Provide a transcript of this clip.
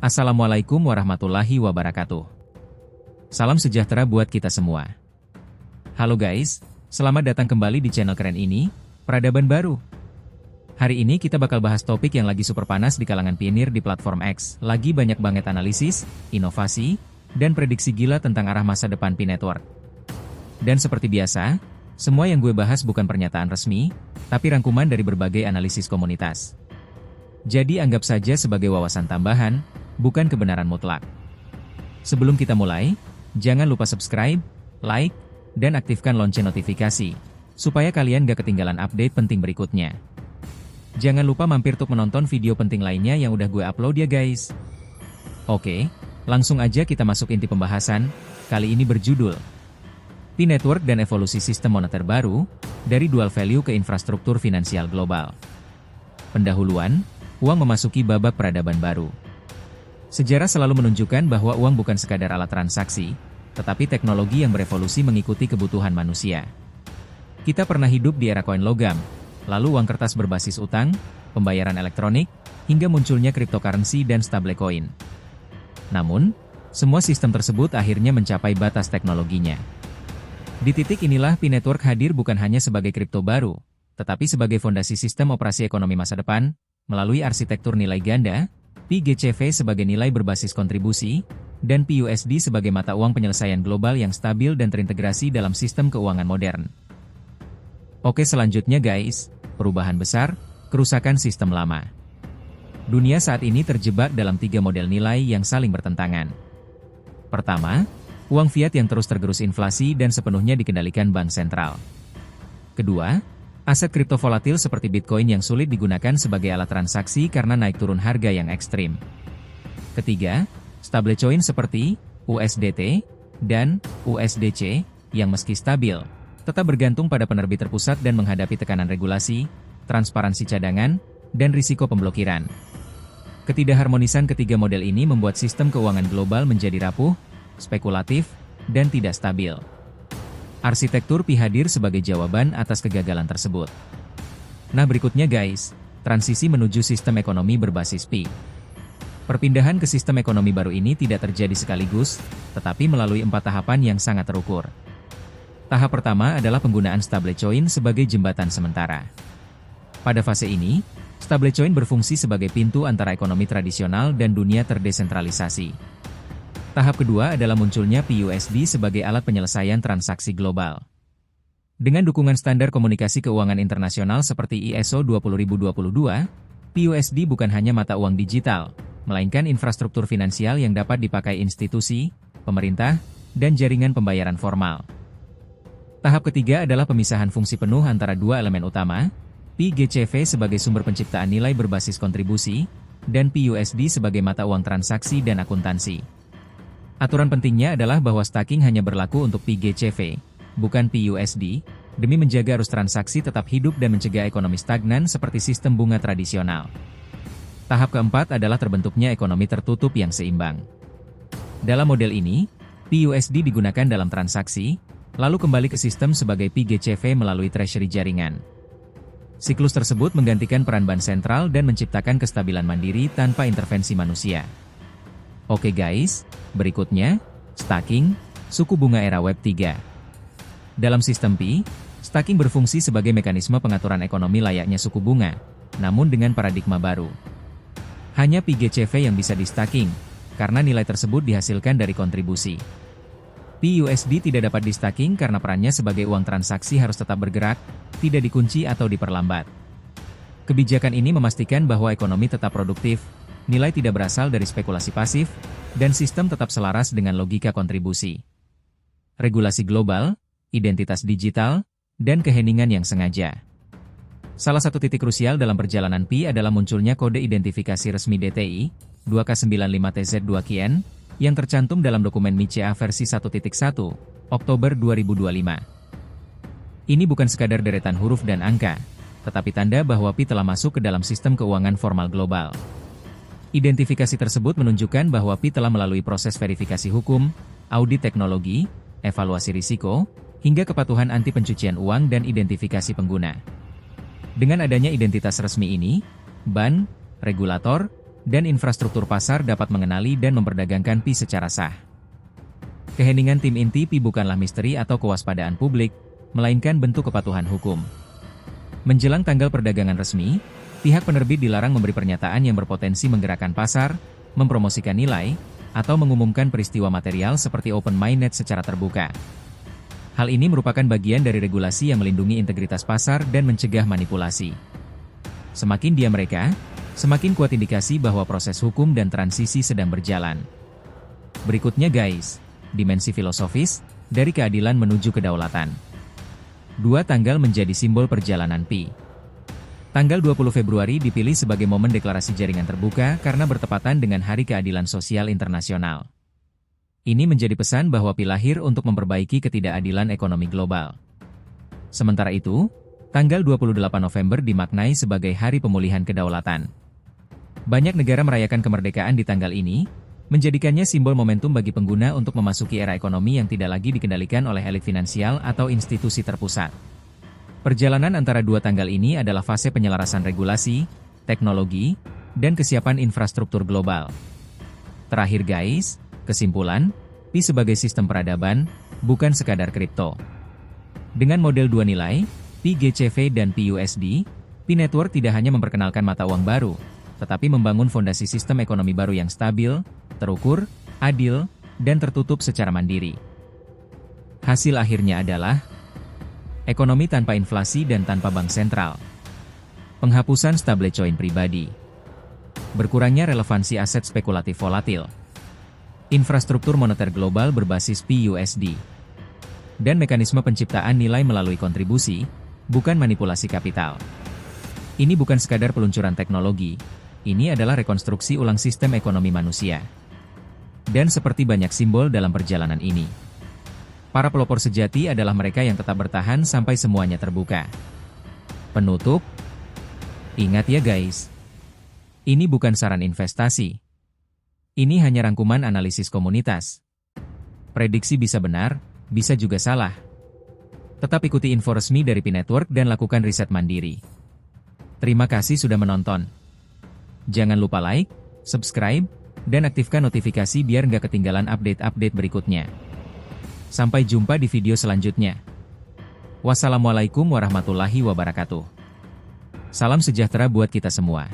Assalamualaikum warahmatullahi wabarakatuh. Salam sejahtera buat kita semua. Halo guys, selamat datang kembali di channel keren ini, Peradaban Baru. Hari ini kita bakal bahas topik yang lagi super panas di kalangan pionir di platform X. Lagi banyak banget analisis, inovasi, dan prediksi gila tentang arah masa depan Pi Network. Dan seperti biasa, semua yang gue bahas bukan pernyataan resmi, tapi rangkuman dari berbagai analisis komunitas. Jadi anggap saja sebagai wawasan tambahan, bukan kebenaran mutlak. Sebelum kita mulai, jangan lupa subscribe, like, dan aktifkan lonceng notifikasi, supaya kalian gak ketinggalan update penting berikutnya. Jangan lupa mampir untuk menonton video penting lainnya yang udah gue upload ya guys. Oke, langsung aja kita masuk inti pembahasan, kali ini berjudul Pi Network dan evolusi sistem moneter baru, dari dual value ke infrastruktur finansial global. Pendahuluan, uang memasuki babak peradaban baru. Sejarah selalu menunjukkan bahwa uang bukan sekadar alat transaksi, tetapi teknologi yang berevolusi mengikuti kebutuhan manusia. Kita pernah hidup di era koin logam, lalu uang kertas berbasis utang, pembayaran elektronik, hingga munculnya cryptocurrency dan stablecoin. Namun, semua sistem tersebut akhirnya mencapai batas teknologinya. Di titik inilah Pi Network hadir bukan hanya sebagai kripto baru, tetapi sebagai fondasi sistem operasi ekonomi masa depan, melalui arsitektur nilai ganda, PIGCV sebagai nilai berbasis kontribusi, dan PUSD sebagai mata uang penyelesaian global yang stabil dan terintegrasi dalam sistem keuangan modern. Oke, selanjutnya guys, perubahan besar, kerusakan sistem lama. Dunia saat ini terjebak dalam 3 model nilai yang saling bertentangan. Pertama, uang fiat yang terus tergerus inflasi dan sepenuhnya dikendalikan bank sentral. Kedua, aset kripto volatil seperti Bitcoin yang sulit digunakan sebagai alat transaksi karena naik turun harga yang ekstrim. Ketiga, stablecoin seperti USDT dan USDC yang meski stabil, tetap bergantung pada penerbit terpusat dan menghadapi tekanan regulasi, transparansi cadangan, dan risiko pemblokiran. Ketidakharmonisan ketiga model ini membuat sistem keuangan global menjadi rapuh, spekulatif, dan tidak stabil. Arsitektur Pi hadir sebagai jawaban atas kegagalan tersebut. Nah berikutnya guys, transisi menuju sistem ekonomi berbasis Pi. Perpindahan ke sistem ekonomi baru ini tidak terjadi sekaligus, tetapi melalui 4 tahapan yang sangat terukur. Tahap pertama adalah penggunaan stablecoin sebagai jembatan sementara. Pada fase ini, stablecoin berfungsi sebagai pintu antara ekonomi tradisional dan dunia terdesentralisasi. Tahap kedua adalah munculnya PUSD sebagai alat penyelesaian transaksi global. Dengan dukungan standar komunikasi keuangan internasional seperti ISO 20022, PUSD bukan hanya mata uang digital, melainkan infrastruktur finansial yang dapat dipakai institusi, pemerintah, dan jaringan pembayaran formal. Tahap ketiga adalah pemisahan fungsi penuh antara dua elemen utama, PIGCV sebagai sumber penciptaan nilai berbasis kontribusi, dan PUSD sebagai mata uang transaksi dan akuntansi. Aturan pentingnya adalah bahwa staking hanya berlaku untuk PIGCV, bukan PUSD, demi menjaga arus transaksi tetap hidup dan mencegah ekonomi stagnan seperti sistem bunga tradisional. Tahap keempat adalah terbentuknya ekonomi tertutup yang seimbang. Dalam model ini, PUSD digunakan dalam transaksi, lalu kembali ke sistem sebagai PIGCV melalui treasury jaringan. Siklus tersebut menggantikan peran bank sentral dan menciptakan kestabilan mandiri tanpa intervensi manusia. Oke guys, berikutnya, staking, suku bunga era Web 3. Dalam sistem Pi, staking berfungsi sebagai mekanisme pengaturan ekonomi layaknya suku bunga, namun dengan paradigma baru. Hanya PIGCV yang bisa di-staking, karena nilai tersebut dihasilkan dari kontribusi. PUSD tidak dapat di-staking karena perannya sebagai uang transaksi harus tetap bergerak, tidak dikunci atau diperlambat. Kebijakan ini memastikan bahwa ekonomi tetap produktif, nilai tidak berasal dari spekulasi pasif, dan sistem tetap selaras dengan logika kontribusi. Regulasi global, identitas digital, dan keheningan yang sengaja. Salah satu titik krusial dalam perjalanan Pi adalah munculnya kode identifikasi resmi DTI, 2K95TZ2KN, yang tercantum dalam dokumen MICA versi 1.1, Oktober 2025. Ini bukan sekadar deretan huruf dan angka, tetapi tanda bahwa Pi telah masuk ke dalam sistem keuangan formal global. Identifikasi tersebut menunjukkan bahwa Pi telah melalui proses verifikasi hukum, audit teknologi, evaluasi risiko, hingga kepatuhan anti pencucian uang dan identifikasi pengguna. Dengan adanya identitas resmi ini, bank, regulator, dan infrastruktur pasar dapat mengenali dan memperdagangkan Pi secara sah. Keheningan tim inti Pi bukanlah misteri atau kewaspadaan publik, melainkan bentuk kepatuhan hukum. Menjelang tanggal perdagangan resmi, pihak penerbit dilarang memberi pernyataan yang berpotensi menggerakkan pasar, mempromosikan nilai, atau mengumumkan peristiwa material seperti open mainnet secara terbuka. Hal ini merupakan bagian dari regulasi yang melindungi integritas pasar dan mencegah manipulasi. Semakin diam mereka, semakin kuat indikasi bahwa proses hukum dan transisi sedang berjalan. Berikutnya guys, dimensi filosofis, dari keadilan menuju kedaulatan. 2 tanggal menjadi simbol perjalanan Pi. Tanggal 20 Februari dipilih sebagai momen deklarasi jaringan terbuka karena bertepatan dengan Hari Keadilan Sosial Internasional. Ini menjadi pesan bahwa Pi lahir untuk memperbaiki ketidakadilan ekonomi global. Sementara itu, tanggal 28 November dimaknai sebagai Hari Pemulihan Kedaulatan. Banyak negara merayakan kemerdekaan di tanggal ini, menjadikannya simbol momentum bagi pengguna untuk memasuki era ekonomi yang tidak lagi dikendalikan oleh elit finansial atau institusi terpusat. Perjalanan antara 2 tanggal ini adalah fase penyelarasan regulasi, teknologi, dan kesiapan infrastruktur global. Terakhir guys, kesimpulan, Pi sebagai sistem peradaban, bukan sekadar kripto. Dengan model 2 nilai, Pi GCV dan Pi USD, Pi Network tidak hanya memperkenalkan mata uang baru, tetapi membangun fondasi sistem ekonomi baru yang stabil, terukur, adil, dan tertutup secara mandiri. Hasil akhirnya adalah ekonomi tanpa inflasi dan tanpa bank sentral, penghapusan stablecoin pribadi, berkurangnya relevansi aset spekulatif volatil, infrastruktur moneter global berbasis PUSD, dan mekanisme penciptaan nilai melalui kontribusi, bukan manipulasi kapital. Ini bukan sekadar peluncuran teknologi, ini adalah rekonstruksi ulang sistem ekonomi manusia. Dan seperti banyak simbol dalam perjalanan ini, para pelopor sejati adalah mereka yang tetap bertahan sampai semuanya terbuka. Penutup, ingat ya guys, ini bukan saran investasi. Ini hanya rangkuman analisis komunitas. Prediksi bisa benar, bisa juga salah. Tetap ikuti info resmi dari Pi Network dan lakukan riset mandiri. Terima kasih sudah menonton. Jangan lupa like, subscribe, dan aktifkan notifikasi biar nggak ketinggalan update-update berikutnya. Sampai jumpa di video selanjutnya. Wassalamualaikum warahmatullahi wabarakatuh. Salam sejahtera buat kita semua.